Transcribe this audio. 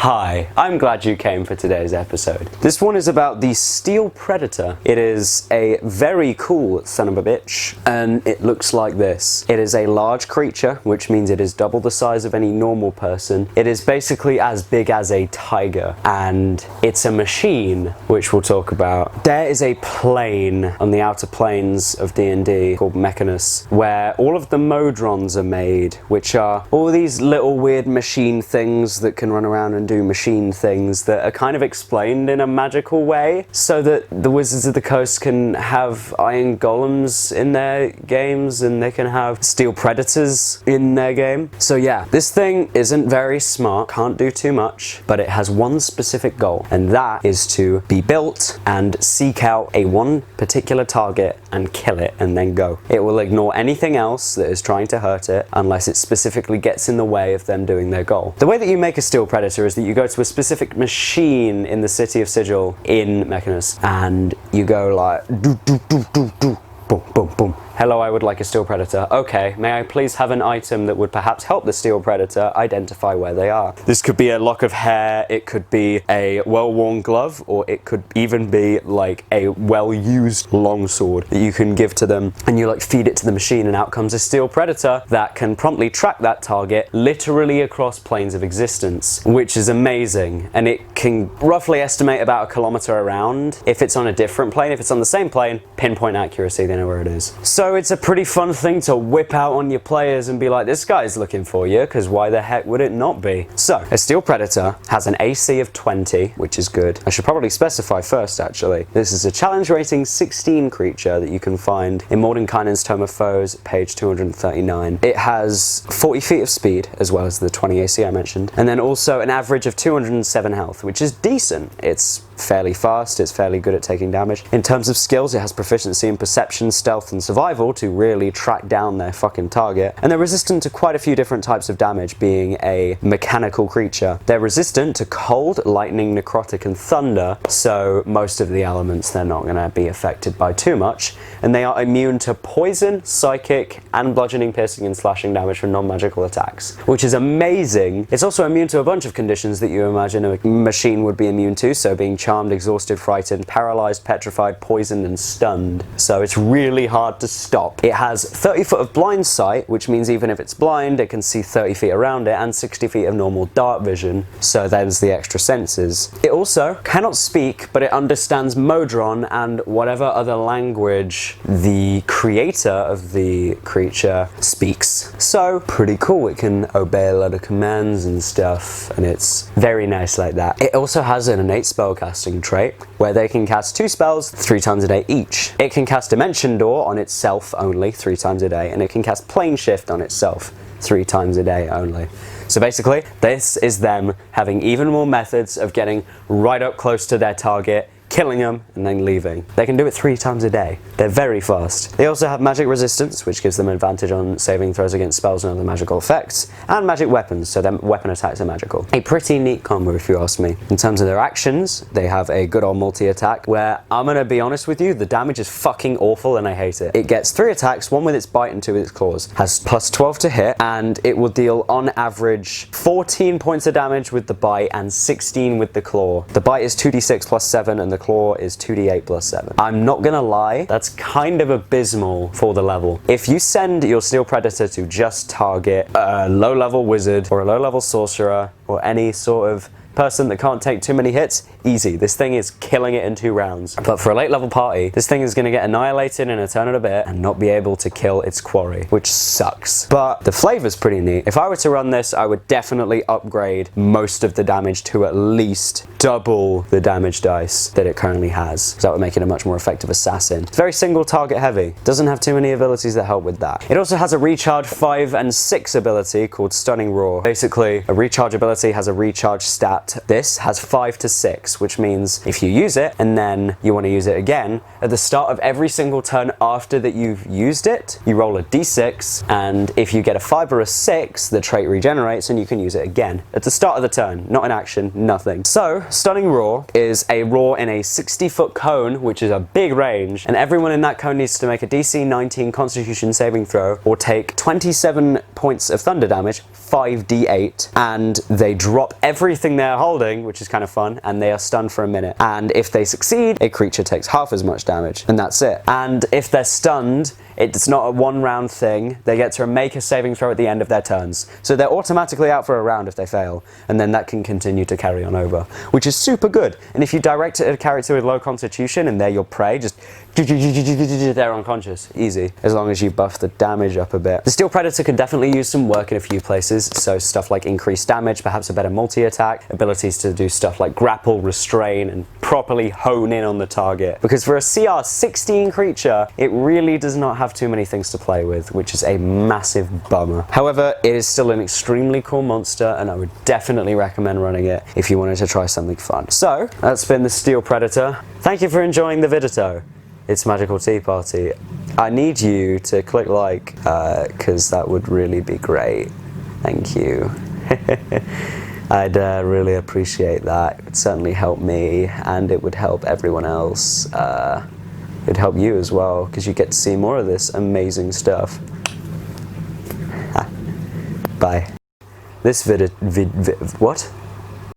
Hi, I'm glad you came for today's episode. This one is about the Steel Predator. It is a very cool son of a bitch, and it looks like this. It is a large creature, which means it is double the size of any normal person. It is basically as big as a tiger, and it's a machine, which we'll talk about. There is a plane on the outer planes of D&D called Mechanus, where all of the Modrons are made, which are all these little weird machine things that can run around and do machine things that are kind of explained in a magical way, so that the Wizards of the Coast can have iron golems in their games and they can have steel predators in their game. So yeah, this thing isn't very smart, can't do too much, but it has one specific goal, and that is to be built and seek out a one particular target and kill it and then go. It will ignore anything else that is trying to hurt it unless it specifically gets in the way of them doing their goal. The way that you make a steel predator is that you go to a specific machine in the city of Sigil in Mechanus, and you go like do do do do do, boom boom boom. Hello, I would like a steel predator. Okay, may I please have an item that would perhaps help the steel predator identify where they are? This could be a lock of hair, it could be a well-worn glove, or it could even be like a well-used longsword that you can give to them, and you like feed it to the machine, and out comes a steel predator that can promptly track that target literally across planes of existence, which is amazing. And it can roughly estimate about 1 kilometer around. If it's on a different plane, if it's on the same plane, pinpoint accuracy, they know where it is. So it's a pretty fun thing to whip out on your players and be like, this guy's looking for you, because why the heck would it not be? So, a Steel Predator has an AC of 20, which is good. I should probably specify first, actually. This is a challenge rating 16 creature that you can find in Mordenkainen's Tome of Foes, page 239. It has 40 feet of speed, as well as the 20 AC I mentioned, and then also an average of 207 health, which is decent. It's fairly fast, it's fairly good at taking damage. In terms of skills, it has proficiency in perception, stealth, and survival to really track down their fucking target. And they're resistant to quite a few different types of damage, being a mechanical creature. They're resistant to cold, lightning, necrotic, and thunder, so most of the elements they're not going to be affected by too much. And they are immune to poison, psychic, and bludgeoning, piercing, and slashing damage from non-magical attacks, which is amazing. It's also immune to a bunch of conditions that you imagine a machine would be immune to, so being charmed, exhausted, frightened, paralyzed, petrified, poisoned, and stunned. So it's really hard to stop. It has 30 foot of blind sight, which means even if it's blind, it can see 30 feet around it, and 60 feet of normal dark vision. So there's the extra senses. It also cannot speak, but it understands Modron and whatever other language the creator of the creature speaks. So pretty cool. It can obey a lot of commands and stuff, and it's very nice like that. It also has an innate spellcasting trait where they can cast 2 spells 3 times a day each. It can cast Dimension Door on itself only 3 times a day, and it can cast Plane Shift on itself 3 times a day only. So basically, this is them having even more methods of getting right up close to their target, killing them, and then leaving. They can do it 3 times a day. They're very fast. They also have magic resistance, which gives them advantage on saving throws against spells and other magical effects, and magic weapons, so their weapon attacks are magical. A pretty neat combo, if you ask me. In terms of their actions, they have a good old multi-attack, where I'm gonna be honest with you, the damage is fucking awful and I hate it. It gets 3 attacks, 1 with its bite and 2 with its claws. Has plus 12 to hit, and it will deal on average 14 points of damage with the bite and 16 with the claw. The bite is 2d6 plus 7, and the claw is 2d8 plus 7. I'm not gonna lie, that's kind of abysmal for the level. If you send your Steel Predator to just target a low-level wizard or a low-level sorcerer or any sort of person that can't take too many hits, easy. This thing is killing it in 2 rounds. But for a late level party, this thing is going to get annihilated in a turn and a bit and not be able to kill its quarry, which sucks. But the flavor's pretty neat. If I were to run this, I would definitely upgrade most of the damage to at least double the damage dice that it currently has. So that would make it a much more effective assassin. It's very single target heavy. Doesn't have too many abilities that help with that. It also has a recharge 5 and 6 ability called Stunning Roar. Basically, a recharge ability has a recharge stat. This has 5 to 6, which means if you use it and then you want to use it again, at the start of every single turn after that you've used it, you roll a d6, and if you get a 5 or a 6, the trait regenerates and you can use it again. At the start of the turn, not in action, nothing. So, Stunning Roar is a roar in a 60-foot cone, which is a big range, and everyone in that cone needs to make a DC 19 Constitution saving throw or take 27 points of thunder damage 5d8, and they drop everything they're holding, which is kind of fun, and they are stunned for a minute. And if they succeed, a creature takes half as much damage, and that's it. And if they're stunned, it's not a one-round thing. They get to make a saving throw at the end of their turns. So they're automatically out for a round if they fail, and then that can continue to carry on over, which is super good. And if you direct it at a character with low constitution and they're your prey, just they're unconscious. Easy. As long as you buff the damage up a bit. The Steel Predator can definitely use some work in a few places, so stuff like increased damage, perhaps a better multi-attack, abilities to do stuff like grapple, restrain, and properly hone in on the target. Because for a CR 16 creature, it really does not have too many things to play with, which is a massive bummer. However, it is still an extremely cool monster, and I would definitely recommend running it if you wanted to try something fun. So, that's been the Steel Predator. Thank you for enjoying the vidito. It's Magical Tea Party. I need you to click like, because that would really be great. Thank you. I'd really appreciate that. It would certainly help me, and it would help everyone else. It'd help you as well, because you get to see more of this amazing stuff. Bye. This what?